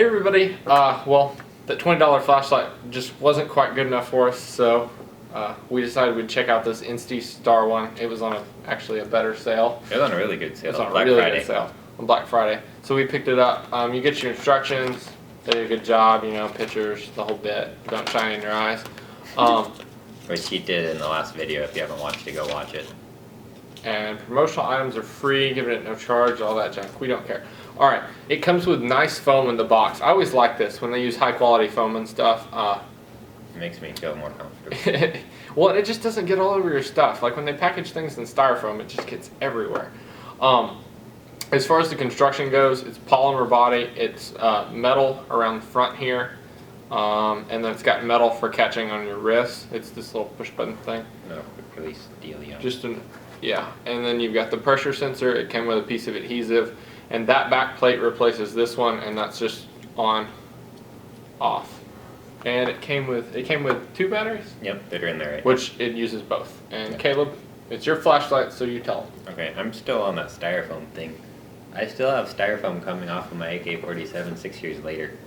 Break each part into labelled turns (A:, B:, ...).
A: Hey everybody, well, that $20 flashlight just wasn't quite good enough for us, so we decided we'd check out this Instastar one. It was on actually a better sale.
B: It was on a really good sale.
A: It was on
B: Black
A: a really
B: Friday.
A: good sale on Black Friday. So we picked it up. You get your instructions. They did a good job, pictures, the whole bit. Don't shine in your eyes.
B: Which he did in the last video. If you haven't watched it, go watch it.
A: And promotional items are free, giving it no charge, all that junk. We don't care. Alright, it comes with nice foam in the box. I always like this when they use high quality foam and stuff.
B: It makes me feel more comfortable.
A: Well, it just doesn't get all over your stuff. Like when they package things in styrofoam, it just gets everywhere. As far as the construction goes, it's polymer body. It's metal around the front here. And then it's got metal for catching on your wrist. It's this little push button thing.
B: No, quick release deal, yeah.
A: Yeah, and then you've got the pressure sensor. It came with a piece of adhesive, and that back plate replaces this one, and that's just on, off. And it came with 2 batteries.
B: Yep, they're in there, right?
A: Which it uses both. And Caleb, it's your flashlight, so you tell them.
B: Okay, I'm still on that styrofoam thing. I still have styrofoam coming off of my AK-47 6 years later.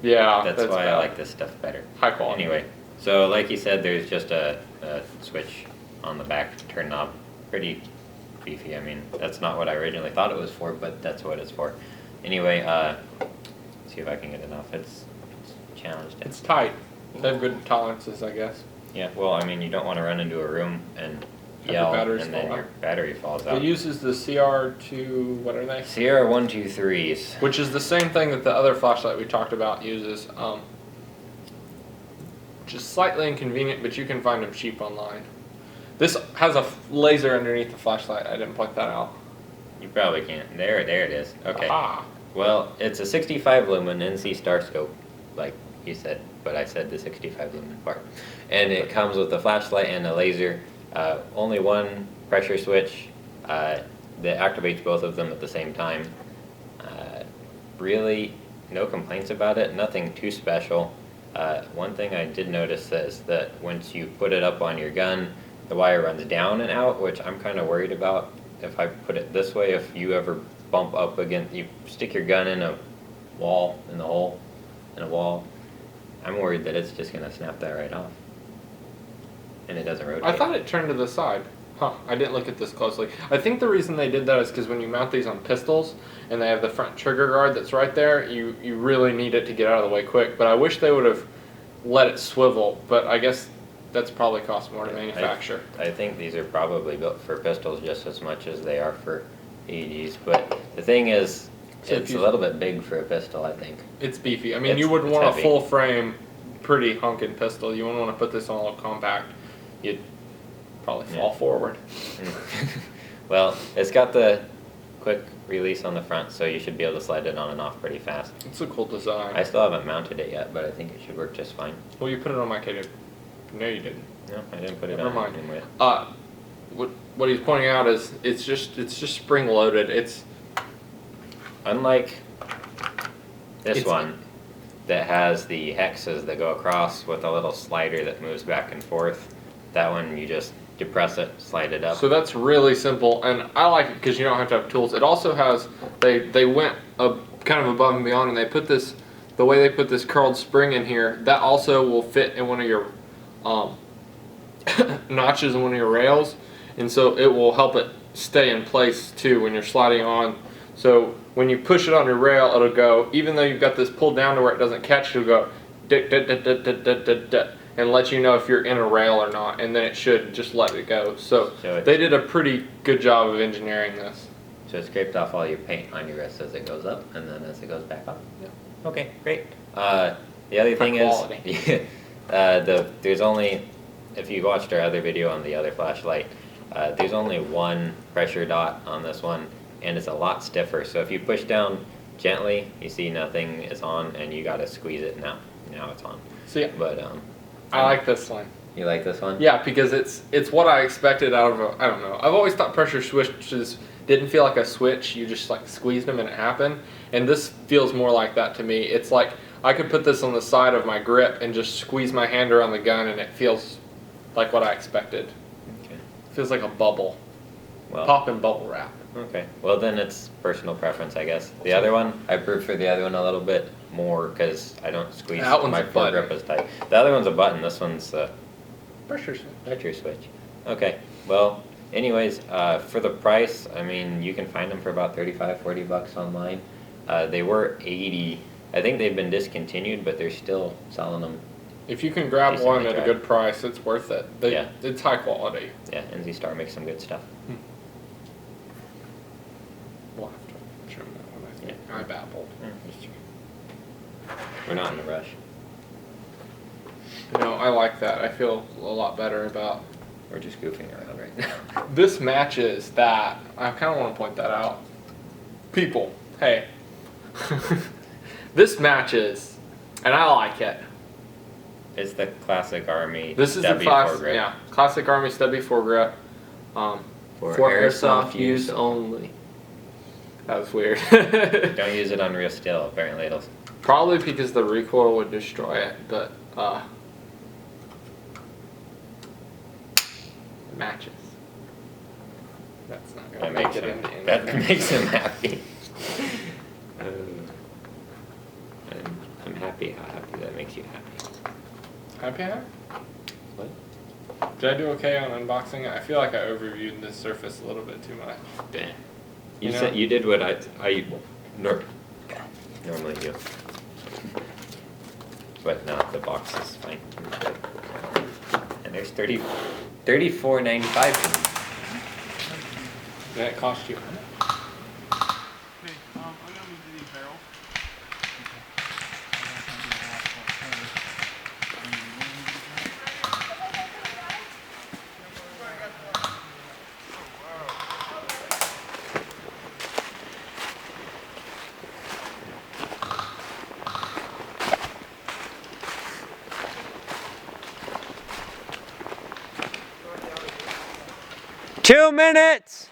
A: Yeah,
B: that's why I like this stuff better.
A: High quality.
B: Anyway, so like you said, there's just a switch on the back to turn knob. Pretty beefy. I mean, that's not what I originally thought it was for, but that's what it's for. Anyway, see if I can get it off. It's challenged.
A: It's tight. They have good tolerances, I guess.
B: Yeah, well, I mean, you don't want to run into a room and yell and then your battery falls out.
A: It uses the CR2, what are they?
B: CR123s.
A: Which is the same thing that the other flashlight we talked about uses. Which is slightly inconvenient, but you can find them cheap online. This has a laser underneath the flashlight. I didn't point that out.
B: You probably can't. There it is. Okay.
A: Aha.
B: Well, it's a 65 lumen Instastar scope, like you said, but I said the 65 lumen part. And it comes with a flashlight and a laser. Only one pressure switch that activates both of them at the same time. Really, no complaints about it. Nothing too special. One thing I did notice is that once you put it up on your gun, the wire runs down and out, which I'm kind of worried about. If I put it this way, if you ever bump up against, you stick your gun in a wall, in the hole, in a wall, I'm worried that it's just going to snap that right off. And it doesn't rotate.
A: I thought it turned to the side. Huh, I didn't look at this closely. I think the reason they did that is because when you mount these on pistols, and they have the front trigger guard that's right there, you really need it to get out of the way quick. But I wish they would have let it swivel, but I guess that's probably cost more to manufacture.
B: I think these are probably built for pistols just as much as they are for AEGs, but the thing is, it's a little bit big for a pistol, I think.
A: It's beefy. I mean, you wouldn't want a full frame, pretty hunkin' pistol. You wouldn't want to put this on a little compact. You'd probably fall forward.
B: Well, it's got the quick release on the front, so you should be able to slide it on and off pretty fast.
A: It's a cool design.
B: I still haven't mounted it yet, but I think it should work just fine.
A: Well, you put it on my KD. No, you didn't.
B: No, I didn't put it
A: Never
B: on.
A: mind. What he's pointing out is it's just spring loaded. It's
B: unlike this one that has the hexes that go across with a little slider that moves back and forth. That one you just depress it, slide it up.
A: So that's really simple, and I like it because you don't have to have tools. It also has they went kind of above and beyond, and they put this, the way they put this curled spring in here, that also will fit in one of your notches in one of your rails, and so it will help it stay in place too when you're sliding on. So when you push it on your rail, it'll go, even though you've got this pulled down to where it doesn't catch, it'll go and let you know if you're in a rail or not, and then it should just let it go. So they did a pretty good job of engineering this.
B: So it scraped off all your paint on your wrist as it goes up, and then as it goes back up. Yeah. Okay, great. The other thing is, there's only, if you watched our other video on the other flashlight, there's only one pressure dot on this one, and it's a lot stiffer. So if you push down gently, you see nothing is on, and you gotta squeeze it now. Now it's on.
A: See,
B: but
A: I like this one.
B: You like this one?
A: Yeah, because it's what I expected out of a, I don't know. I've always thought pressure switches didn't feel like a switch. You just like squeezed them and it happened. And this feels more like that to me. It's like I could put this on the side of my grip and just squeeze my hand around the gun, and it feels like what I expected.
B: Okay.
A: It feels like a bubble.
B: Well,
A: pop and bubble wrap.
B: okay. Well, then it's personal preference, I guess. The other one, I prefer the other one a little bit more because I don't squeeze
A: That one's
B: my
A: a button.
B: foregrip as tight. The other one's a button. This one's a
A: Pressure switch.
B: pressure switch. Okay. Well, anyways, for the price, I mean, you can find them for about 35, 40 bucks online. They were 80. I think they've been discontinued, but they're still selling them.
A: If you can grab
B: Decently
A: one at a
B: tried.
A: good price, it's worth it.
B: Yeah.
A: It's high quality.
B: Yeah, NZ Star makes some good stuff.
A: We'll have to trim that one, I think.
B: Yeah.
A: I babbled.
B: We're not in a rush.
A: No, I like that. I feel a lot better about.
B: We're just goofing around right now.
A: This matches that. I kind of want to point that out. People, hey. This matches, and I like it.
B: It's the classic Army.
A: This is the
B: Stubby
A: class,
B: foregrip.
A: yeah, classic Army stubby foregrip.
B: For
A: For
B: airsoft
A: airsoft
B: use
A: use only. That was weird.
B: Don't use it on real steel. Apparently, it'll.
A: Probably because the recoil would destroy it, but it matches. That's not gonna
B: That
A: make
B: makes
A: it
B: him.
A: into
B: That
A: anything.
B: makes him happy. I'm happy. How happy that makes you happy.
A: Happy hat?
B: What?
A: Did I do okay on unboxing it? I feel like I overviewed this surface a little bit too much.
B: You
A: You know?
B: said you did what I normally do. But no, the box is fine. And there's $34.95.
A: And it cost you.
C: Hey, I'm gonna move to the barrel.
D: Two minutes!